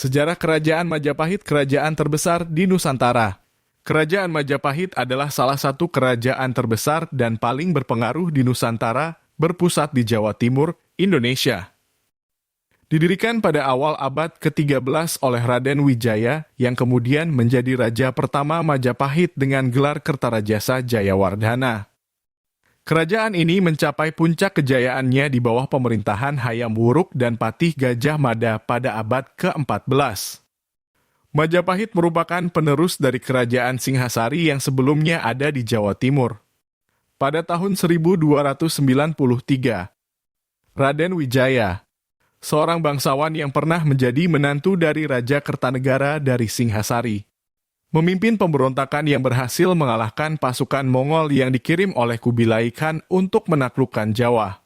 Sejarah Kerajaan Majapahit, kerajaan terbesar di Nusantara. Kerajaan Majapahit adalah salah satu kerajaan terbesar dan paling berpengaruh di Nusantara, berpusat di Jawa Timur, Indonesia. Didirikan pada awal abad ke-13 oleh Raden Wijaya, yang kemudian menjadi raja pertama Majapahit dengan gelar Kertarajasa Jayawardhana. Kerajaan ini mencapai puncak kejayaannya di bawah pemerintahan Hayam Wuruk dan Patih Gajah Mada pada abad ke-14. Majapahit merupakan penerus dari kerajaan Singhasari yang sebelumnya ada di Jawa Timur. Pada tahun 1293, Raden Wijaya, seorang bangsawan yang pernah menjadi menantu dari Raja Kertanegara dari Singhasari, memimpin pemberontakan yang berhasil mengalahkan pasukan Mongol yang dikirim oleh Kubilai Khan untuk menaklukkan Jawa.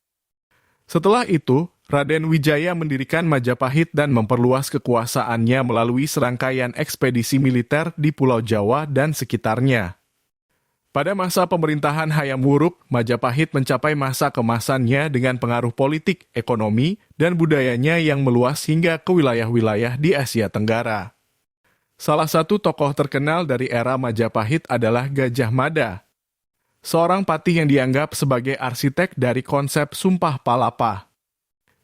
Setelah itu, Raden Wijaya mendirikan Majapahit dan memperluas kekuasaannya melalui serangkaian ekspedisi militer di Pulau Jawa dan sekitarnya. Pada masa pemerintahan Hayam Wuruk, Majapahit mencapai masa kemasannya dengan pengaruh politik, ekonomi, dan budayanya yang meluas hingga ke wilayah-wilayah di Asia Tenggara. Salah satu tokoh terkenal dari era Majapahit adalah Gajah Mada, seorang patih yang dianggap sebagai arsitek dari konsep Sumpah Palapa,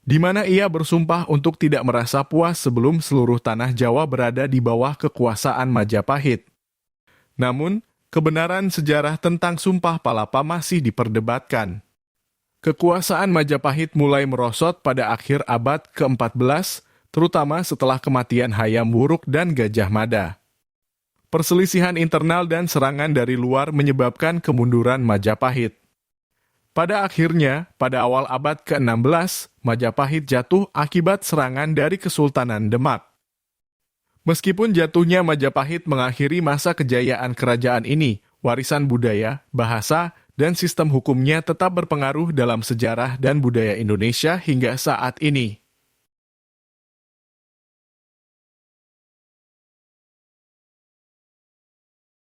di mana ia bersumpah untuk tidak merasa puas sebelum seluruh tanah Jawa berada di bawah kekuasaan Majapahit. Namun, kebenaran sejarah tentang Sumpah Palapa masih diperdebatkan. Kekuasaan Majapahit mulai merosot pada akhir abad ke-14, terutama setelah kematian Hayam Wuruk dan Gajah Mada. Perselisihan internal dan serangan dari luar menyebabkan kemunduran Majapahit. Pada akhirnya, pada awal abad ke-16, Majapahit jatuh akibat serangan dari Kesultanan Demak. Meskipun jatuhnya Majapahit mengakhiri masa kejayaan kerajaan ini, warisan budaya, bahasa, dan sistem hukumnya tetap berpengaruh dalam sejarah dan budaya Indonesia hingga saat ini.